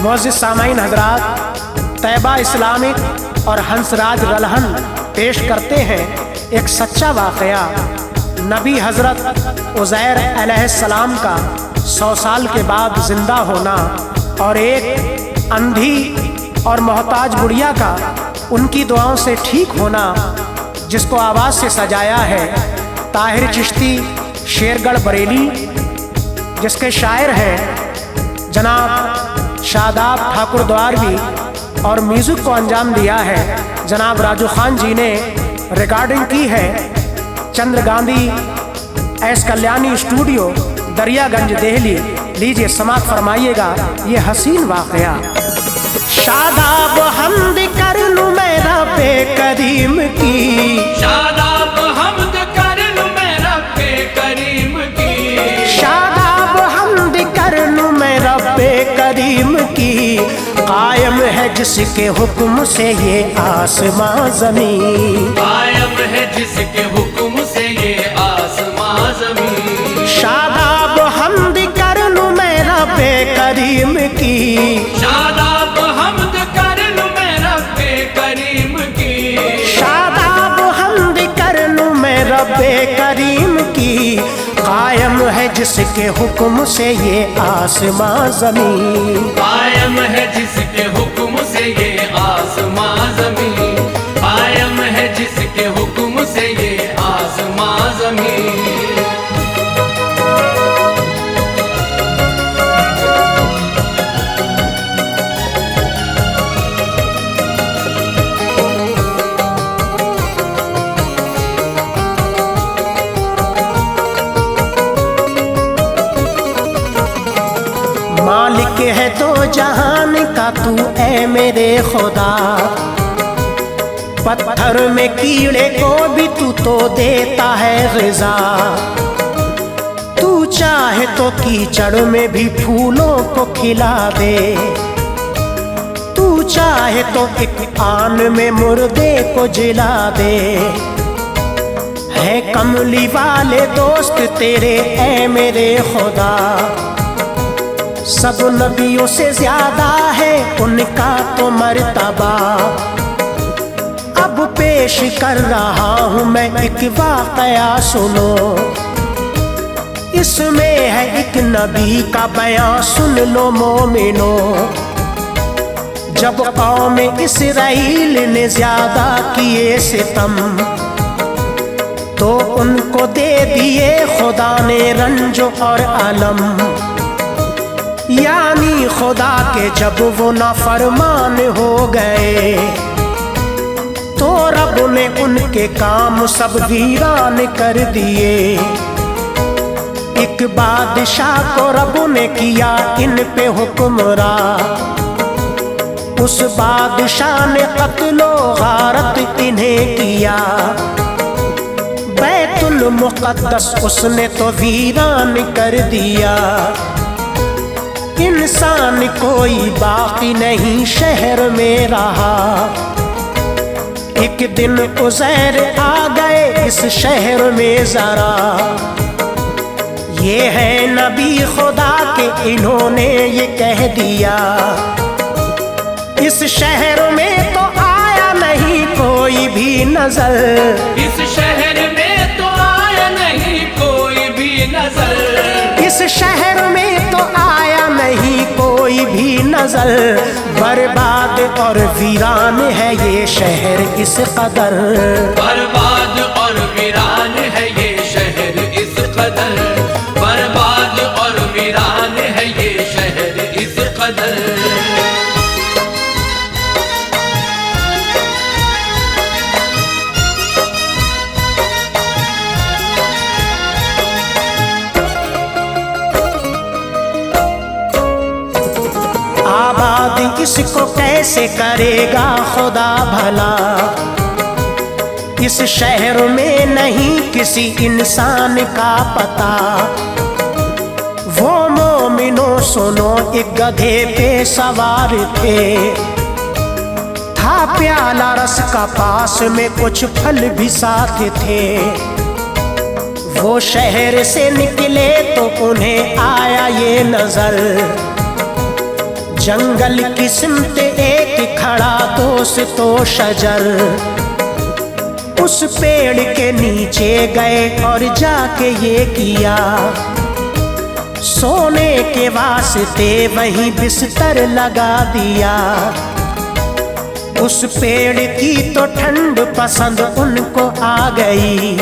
मोअज़्ज़िज़ सामाईन हज़रात, Taiba Islamic और हंसराज रलहन पेश करते हैं एक सच्चा वाक़या। नबी हज़रत उज़ैर अलैहिस्सलाम का 100 साल के बाद ज़िंदा होना और एक अंधी और मोहताज बुढ़िया का उनकी दुआओं से ठीक होना, जिसको आवाज़ से सजाया है ताहिर चिश्ती शेरगढ़ बरेली, जिसके शायर हैं जनाब शादाब ठाकुर द्वारवी, और म्यूज़िक को अंजाम दिया है जनाब राजू खान जी ने। रिकॉर्डिंग की है चंद्र गांधी एस कल्याणी स्टूडियो, दरियागंज, दिल्ली। लीजिए समाअत फरमाइएगा ये हसीन वाक़या। शादाब हमद कर लूं मैं रब्बे करीम की, शादाब हमद कर लूं मैं रब्बे करीम की, शादाब हमद कर लूं मैं रब्बे करीम की। कायम है जिसके हुक्म से ये आसमां ज़मीन, कायम है जिसके हुक्म से ये आसमां ज़मीन। शादाब हमद कर लूं मैं रब्बे करीम की, शादाब हमद कर लूं मैं रब्बे करीम की, शादाब हमद कर लूं मैं रब्बे करीम की। कायम है जिसके हुक्म से ये आसमां ज़मीन, कायम है जिसके हुक्म से ये आसमां ज़मीन, कायम है जिसके हुक्म से ये आसमां ज़मीन। मालिक है तो जहान का तू ऐ मेरे खुदा, पत्थर में कीड़े को भी तू तो देता है ग़िज़ा। तू चाहे तो कीचड़ में भी फूलों को खिला दे, तू चाहे तो एक आन में मुर्दे को जिला दे। है कमली वाले दोस्त तेरे ऐ मेरे खुदा, सब नबियों से ज्यादा है उनका तो मर्तबा। अब पेश कर रहा हूँ मैं एक वाक़या सुनो, इसमें है एक नबी का बयां सुन लो मोमिनो। जब कौम इसराइल ने ज्यादा किए सितम, तो उनको दे दिए खुदा ने रंज और अलम। यानी खुदा के जब वो नाफरमान हो गए, तो रब ने उनके काम सब वीरान कर दिए। एक बादशाह को रब ने किया इन पे हुक्मरान, उस बादशाह ने कत्लो गारत इन्हें किया। बैतुल मुक़द्दस उसने तो वीरान कर दिया। इंसान कोई बाकी नहीं शहर में रहा। एक दिन उज़ैर आ गए इस शहर में जरा, ये है नबी खुदा के इन्होंने ये कह दिया। इस शहर में तो आया नहीं कोई भी नजर, इस शहर में तो आया नहीं कोई भी नजर, इस शहर में तो आया नहीं कोई भी नजर। बर्बाद और वीरान है ये शहर इस कदर, बर्बाद और वीरान है ये शहर इस कदर, बर्बाद और वीरान है ये शहर इस कदर। आबाद इसको कैसे करेगा खुदा भला। इस शहर में नहीं किसी इंसान का पता। वो मोमिनो सुनो, एक गधे पे सवार थे, था प्याला रस का पास में कुछ फल भी साथ थे। वो शहर से निकले तो उन्हें आया ये नजर, जंगल की सिमत एक खड़ा दोस्तो शजर, उस पेड़ के नीचे गए और जाके ये किया, सोने के वास्ते वहीं बिस्तर लगा दिया। उस पेड़ की तो ठंड पसंद उनको आ गई,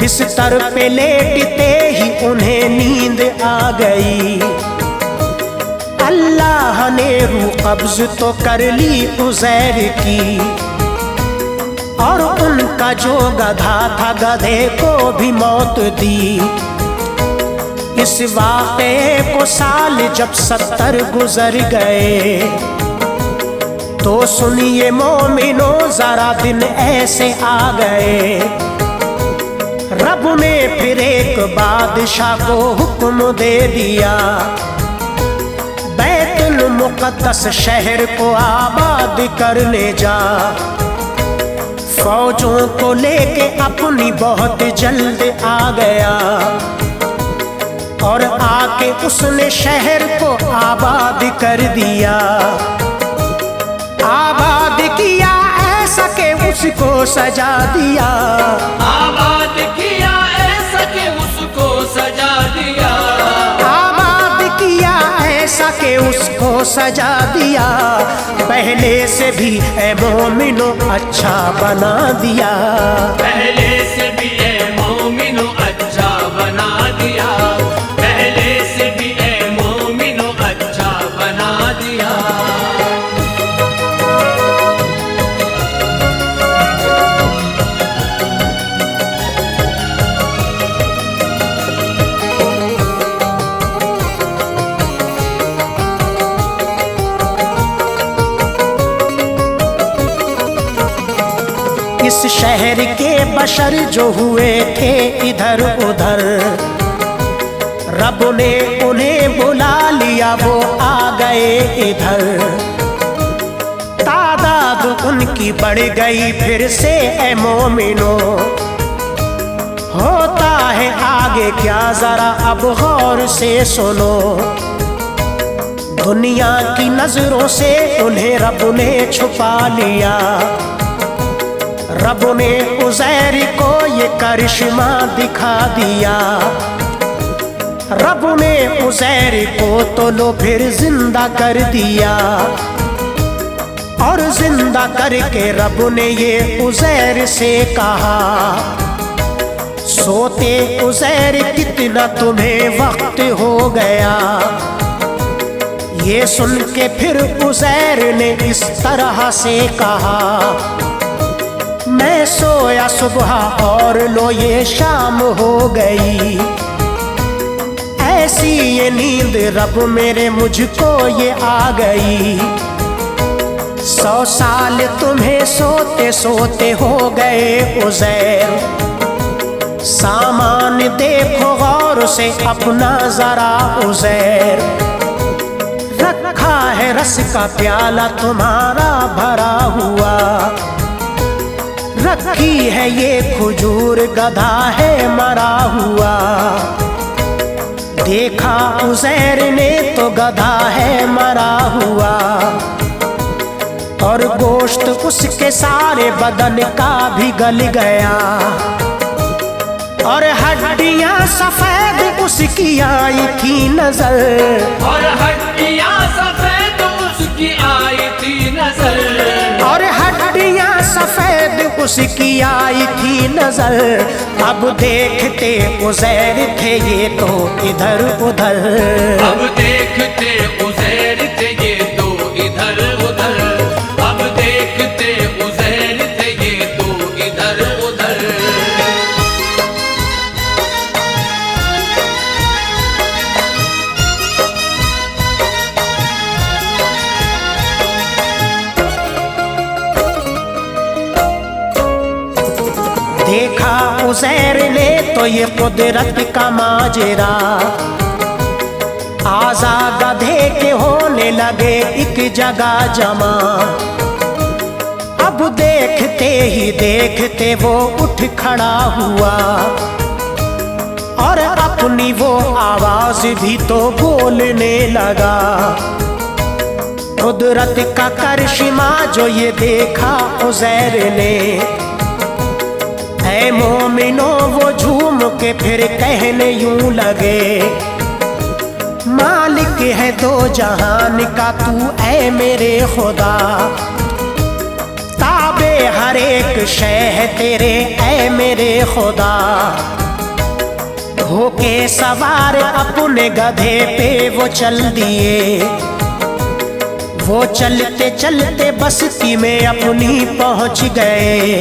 बिस्तर पे लेटते ही उन्हें नींद आ गई। अल्लाह ने रूह कब्ज तो कर ली उज़ैर की, और उनका जो गधा था गधे को भी मौत दी। इस वाक़े को साल जब 70 गुजर गए, तो सुनिए मोमिनो जरा दिन ऐसे आ गए। रब ने फिर एक बादशाह को हुक्म दे दिया, बैतुल मुक़द्दस शहर को आबाद करने जा। फौजों को लेके अपनी बहुत जल्द आ गया, और आके उसने शहर को आबाद कर दिया। आबाद किया ऐसा के उसको सजा दिया, आबाद किया ऐसा के उसको सजा दिया, आबाद किया ऐसा के उसको सजा दिया। पहले से भी ए मोमिनो अच्छा बना दिया, पहले से भी ए मोमिनो अच्छा बना दिया, पहले से भी ए मोमिनो अच्छा बना दिया। इस शहर के बशर जो हुए थे इधर उधर, रब ने उन्हें बुला लिया, वो आ गए इधर। तादाद उनकी बढ़ गई फिर से ए मोमिनो, होता है आगे क्या जरा अब गौर से सुनो। दुनिया की नजरों से उन्हें रब ने छुपा लिया, रब ने उज़ैर को ये करिश्मा दिखा दिया। रब ने उज़ैर को तो लो फिर जिंदा कर दिया, और जिंदा करके रब ने ये उज़ैर से कहा, सोते उज़ैर कितना तुम्हें वक्त हो गया। ये सुन के फिर उज़ैर ने इस तरह से कहा, मैं सोया सुबह और लो ये शाम हो गई। ऐसी ये नींद रब मेरे मुझको ये आ गई। 100 साल तुम्हें सोते सोते हो गए उज़ैर, सामान देखो गौर से अपना जरा उज़ैर। रखा है रस का प्याला तुम्हारा भरा हुआ, रखी है ये खजूर गधा है मरा हुआ। देखा उज़ैर ने तो गधा है मरा हुआ, और गोश्त उसके सारे बदन का भी गल गया, और हड्डियां सफेद उसकी आई थी नजर, और हड्डियां सफेद उसकी आई थी नजर, और हड्डियां सफेद उसकी आई थी नजर। अब देखते उज़ैर थे ये तो इधर उधर, अब देखते उज़ैर थे ये तो इधर उधर, अब देखते उज़ैर थे ये तो इधर उधर। देखा उज़ैर ने तो ये कुदरत का माजरा, आज़ा गधे के होने लगे एक जगह जमा। अब देखते ही देखते वो उठ खड़ा हुआ, और अपनी वो आवाज भी तो बोलने लगा। कुदरत का करिश्मा जो ये देखा उज़ैर ने, ऐ मोमिनो वो झूम के फिर कहने यूं लगे, मालिक है दो जहान का तू ऐ मेरे खुदा, ताबे हर एक शय है तेरे ऐ मेरे खुदा। होके सवार अपने गधे पे वो चल दिए, वो चलते चलते बस्ती में अपनी पहुंच गए।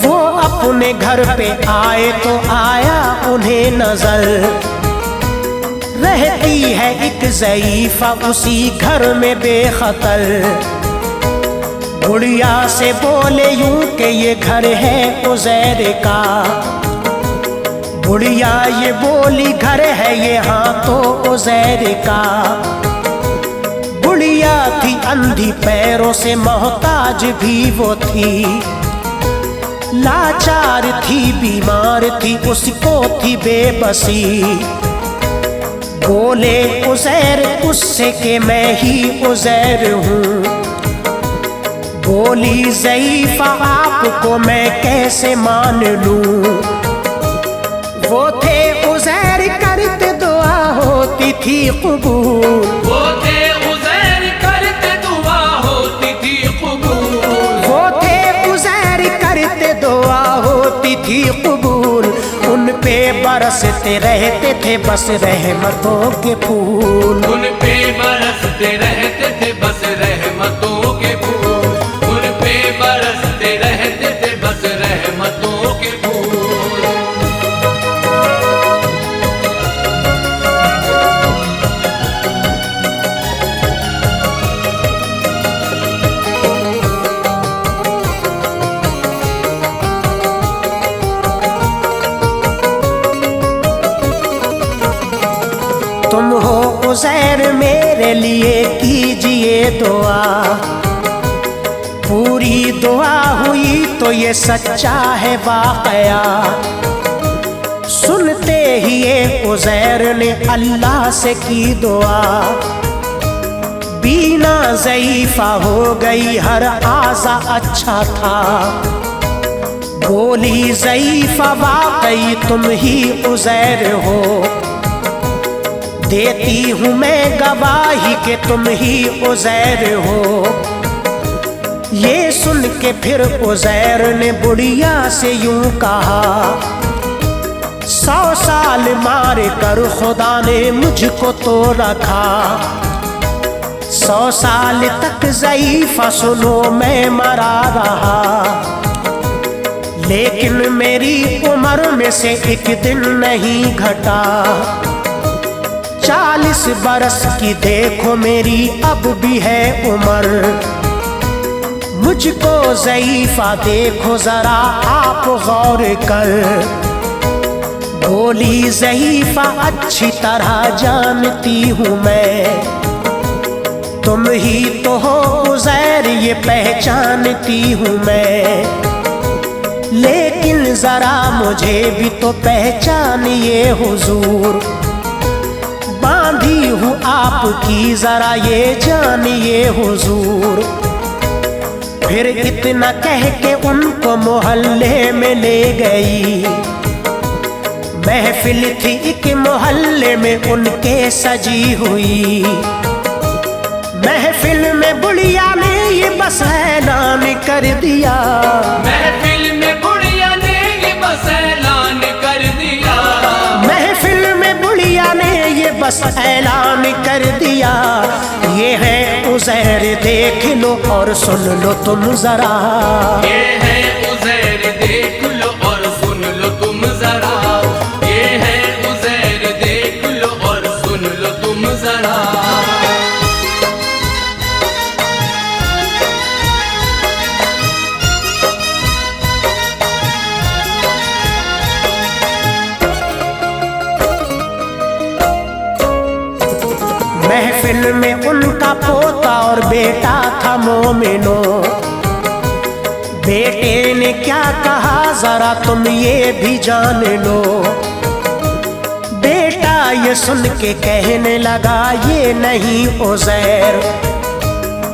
वो अपने घर पे आए तो आया उन्हें नजर, रहती है एक ज़ईफ़ा उसी घर में बेखतर। बुढ़िया से बोले यूं कि ये घर है उज़ैर का, बुढ़िया ये बोली घर है ये हाँ तो उज़ैर का। बुढ़िया थी अंधी पैरों से मोहताज भी वो थी, लाचार थी बीमार थी उसको थी बेबसी। बोले उज़ैर उससे कि मैं ही उज़ैर हूँ, बोली ज़ईफ़ा आपको मैं कैसे मान लूँ। वो थे उज़ैर करते दुआ होती थी कबूल, वो थे उज़ैर करते दुआ होती थी कबूल, वो थे उज़ैर करते दुआ होती थी कबूल। उन पे बरसते रहते थे बस रहमतों के फूल, उन पे बरसते रहते थे बस रहमतों के फूल, उन पे बरसते रहते थे बस रहमतों के फूल। तुम हो उज़ैर मेरे लिए कीजिए दुआ, पूरी दुआ हुई तो ये सच्चा है वाक़या। सुनते ही ये उज़ैर ने अल्लाह से की दुआ, बीना ज़ईफ़ा हो गई हर आज़ा अच्छा था। बोली ज़ईफ़ा वाकई तुम ही उज़ैर हो, देती हूँ मैं गवाही कि तुम ही उज़ैर हो। ये सुन के फिर उज़ैर ने बुढ़िया से यूं कहा, 100 साल मार कर खुदा ने मुझको तो रखा। 100 साल तक ज़ईफ़ा सुनो मैं मरा रहा, लेकिन मेरी उम्र में से एक दिन नहीं घटा। 40 बरस की देखो मेरी अब भी है उम्र, मुझको ज़ईफ़ा देखो जरा आप गौर कर। बोली ज़ईफ़ा अच्छी तरह जानती हूँ मैं, तुम ही तो हो उज़ैर ये पहचानती हूँ मैं, लेकिन जरा मुझे भी तो पहचानिए हुजूर। बांधी हूँ आपकी जरा ये जानिए हुजूर। फिर इतना कह के उनको मोहल्ले में ले गई, महफिल थी एक मोहल्ले में उनके सजी हुई। महफिल में बुढ़िया ने ये बस ऐलान कर दिया, महफिल में बुढ़िया ने ये बस ऐलान कर दिया, महफिल में बुढ़िया ने ये बस ऐलान कर दिया। ये है उज़ैर देख लो और सुन लो तुम जरा, ये है उज़ैर देख लो और सुन लो तुम जरा, ये है उज़ैर देख लो और सुन लो तुम जरा। महफिल में उनका पोता और बेटा था मोमिनो। बेटे ने क्या कहा जरा तुम ये भी जान लो, सुन के कहने लगा ये नहीं उज़ैर।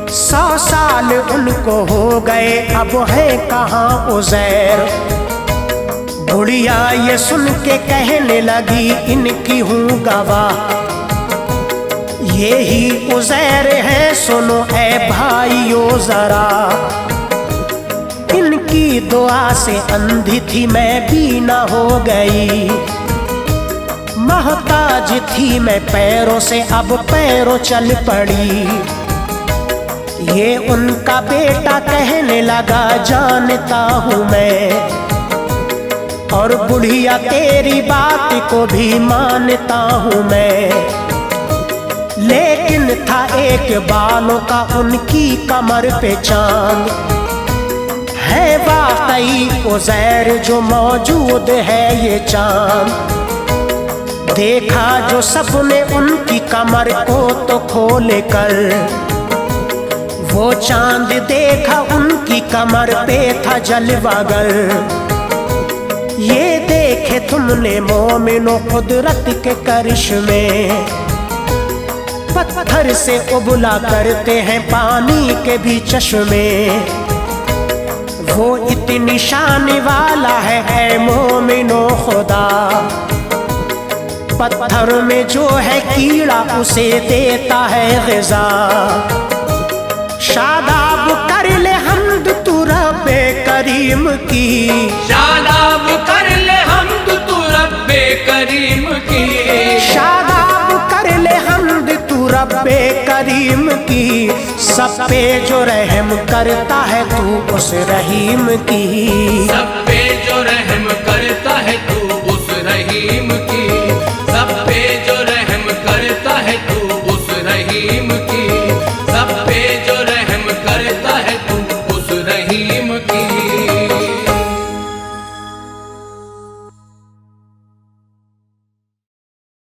100 साल उनको हो गए, अब है कहाँ उज़ैर। बुढ़िया ये सुन के कहने लगी इनकी हूँ गवाह, ये ही उज़ैर है, सुनो ऐ भाइयों जरा। इनकी दुआ से अंधी थी मैं बीना हो गई, मोहताज थी मैं पैरों से अब पैरों चल पड़ी। ये उनका बेटा कहने लगा जानता हूँ मैं, और बुढ़िया तेरी बात को भी मानता हूँ मैं। लेकिन था एक बालों का उनकी कमर पे चांद, है वाकई उज़ैर जो मौजूद है ये चांद। देखा जो सबने उनकी कमर को तो खोल कर, वो चांद देखा उनकी कमर पे था जलवागर। ये देखे तुमने मोमिनो कुदरत के करिश्मे, पत्थर से उबला करते हैं पानी के भी चश्मे। वो इतनी शान वाला है ऐ मोमिनो खुदा, पत्थर में जो है कीड़ा उसे देता है ग़िज़ा। शादाब कर ले हम्द तू रब्बे करीम की, शादाब कर ले हम्द तू रब्बे करीम की, शादाब कर ले हम्द तू रब्बे करीम की। सब पे जो रहम करता है तू उस रहीम की, सब पे जो रहम करता है तू उस रहीम